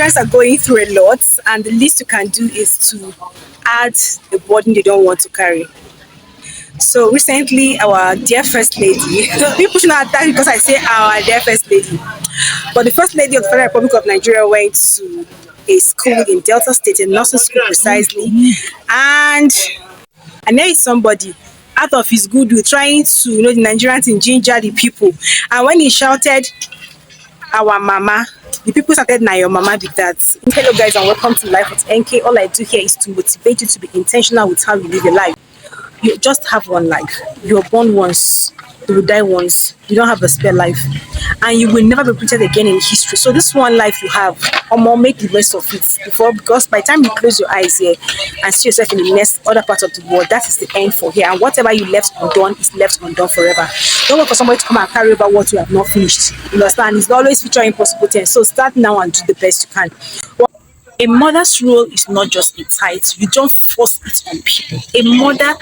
Nigerians are going through a lot, and the least you can do is to add a burden they don't want to carry. So recently, our dear First Lady, people should not attack because I say our dear First Lady, but the First Lady of the Federal Republic of Nigeria went to a school in Delta State, a nursing school precisely, and there is somebody out of his goodwill trying to, the Nigerians in ginger the people, and when he shouted, "Our mama," the people started, "Na your mama be that." Hello guys, and welcome to Life with NK. All I do here is to motivate you to be intentional with how you live your life. You just have one life. You're born once, you will die once. You don't have a spare life, and you will never be repeated again in history. So this one life you have, make the best of it because by the time you close your eyes here and see yourself in the next other part of the world, that is the end for here. And whatever you left undone is left undone forever. Don't wait for somebody to come and carry over what you have not finished. You understand? It's always future impossible tense. So start now and do the best you can. A mother's role is not just a title. You don't force it on people. A mother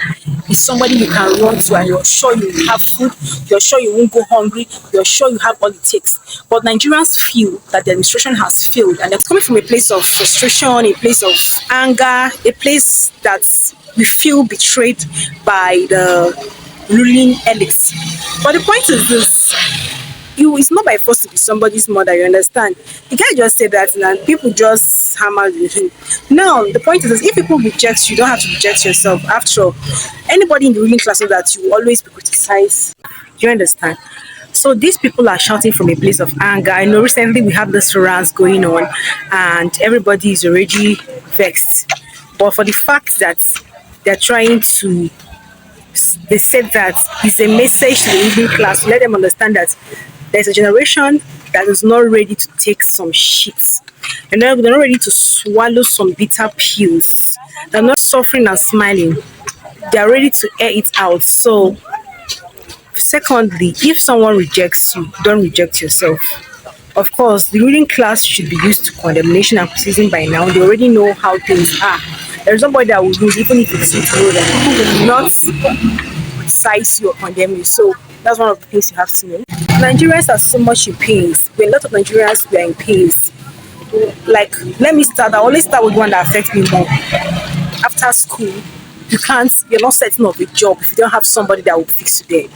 is somebody you can run to and you're sure you will have food, you're sure you won't go hungry, you're sure you have all it takes. But Nigerians feel that the administration has failed, and they're coming from a place of frustration, a place of anger, a place that we feel betrayed by the ruling elites. But the point is this. It's not by force to be somebody's mother, you understand? The guy just said that and people just hammered with him. Now, the point is, if people reject you, you don't have to reject yourself. After all, anybody in the ruling class knows that you will always be criticized. Do you understand? So these people are shouting from a place of anger. I know recently we have this rants going on and everybody is already vexed. But for the fact that they're trying to, they said that it's a message to the ruling class to let them understand that there's a generation that is not ready to take some shit. They're not ready to swallow some bitter pills. They're not suffering and smiling. They're ready to air it out. So, secondly, if someone rejects you, don't reject yourself. Of course, the ruling class should be used to condemnation and criticism by now. They already know how things are. There's nobody that will lose, even if it's you that people will not criticize you or condemn you. So, that's one of the things you have to know. Nigerians are so much in pains. A lot of Nigerians were in pains. Like, let me start. I always start with one that affects me more. After school, you're not setting up a job if you don't have somebody that will fix you there.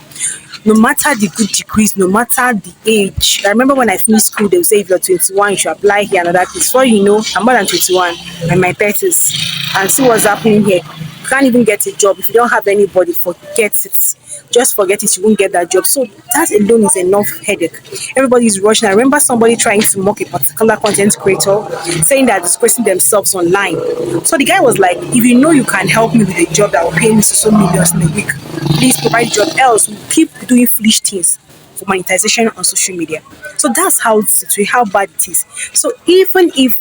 No matter the good degrees, no matter the age. I remember when I finished school, they would say if you're 21, you should apply here and that. So you know, I'm more than 21, I'm in my 30s, and see what's happening here. You can't even get a job if you don't have anybody. Forget it. Just forget it, you won't get that job. So that alone is enough headache. Everybody is rushing. I remember somebody trying to mock a particular content creator, saying that disgracing themselves online. So the guy was like, if you know you can help me with a job that will pay me so millions in a week, please provide a job, else we'll keep doing foolish things for monetization on social media. So that's how bad it is. So even if,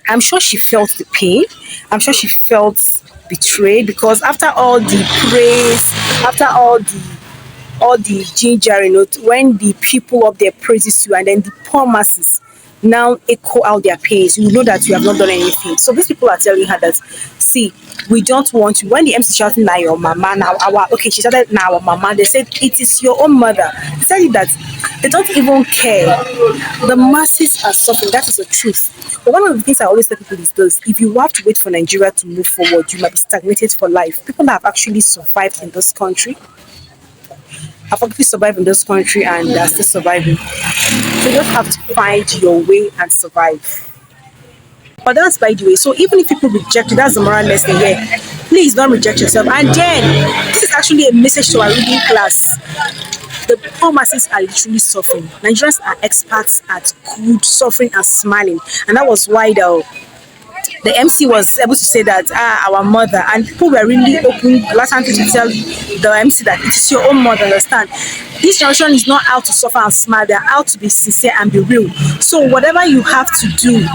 I'm sure she felt the pain, I'm sure she felt betrayed, because after all the praise, after all the ginger, when the people up there praises you and then the poor masses now echo out their pains, you know that you have not done anything. So these people are telling her that, see, we don't want you. When the MC shouting now your mama, she started now our mama, they said it is your own mother. They said that they don't even care. The masses are suffering, that is the truth. But one of the things I always tell people is this: if you have to wait for Nigeria to move forward, you might be stagnated for life. People that have actually survived in this country and they're still surviving. So you just have to find your way and survive. But that's by the way. So even if people reject you, that's the moral lesson here. Please don't reject yourself. And then this is actually a message to our ruling class. The poor masses are literally suffering. Nigerians are experts at good suffering and smiling, and that was why the MC was able to say that our mother, and people were really open last time to tell the MC that it's your own mother. Understand? This generation is not out to suffer and smile; they're out to be sincere and be real. So whatever you have to do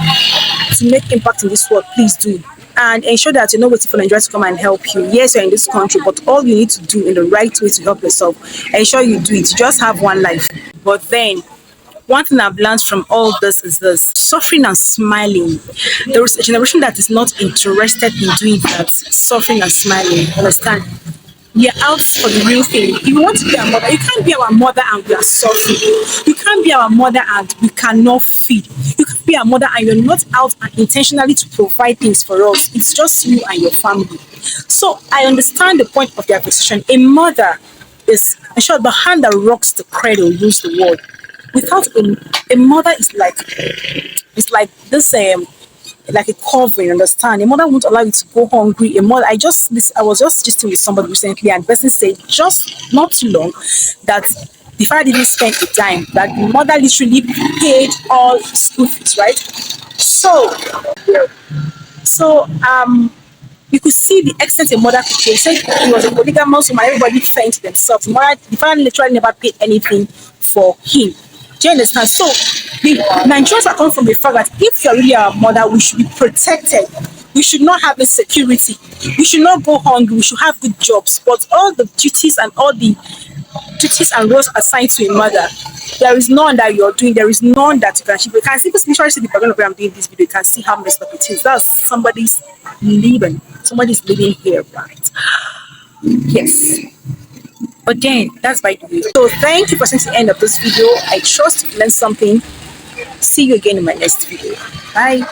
to make impact in this world, please do. And ensure that you're not waiting for Nigeria to come and help you. Yes, you're in this country, but all you need to do in the right way to help yourself, ensure you do it. You just have one life. But then, one thing I've learned from all this is this: suffering and smiling. There is a generation that is not interested in doing that, suffering and smiling. Understand? We are out for the real thing. If you want to be a mother, you can't be our mother and we are suffering. You can't be our mother and we cannot feed. You can't be our mother and you're not out and intentionally to provide things for us. It's just you and your family. So I understand the point of their position. A mother is, in short, the hand that rocks the cradle rules the world. Without a mother is like, it's like this like a covering, understand? A mother won't allow you to go hungry. A mother, I was just gisting with somebody recently, and the person said just not too long that the father didn't spend a dime, that the mother literally paid all his school fees, right? So, so you could see the extent a mother could pay. He said he was a polygamous woman, everybody fend themselves. The father literally never paid anything for him. Do you understand? So the Nigerians are coming from the fact that if you're really our mother, we should be protected. We should not have insecurity. We should not go hungry. We should have good jobs. But all the duties and roles assigned to a mother, there is none that you're doing. There is none that you can achieve. You can see, literally see the background of where I'm doing this video. You can see how messed up it is. That's somebody's living. Somebody's living here, right? Yes. But then, that's by the way. So thank you for seeing the end of this video. I trust you learned something. See you again in my next video. Bye.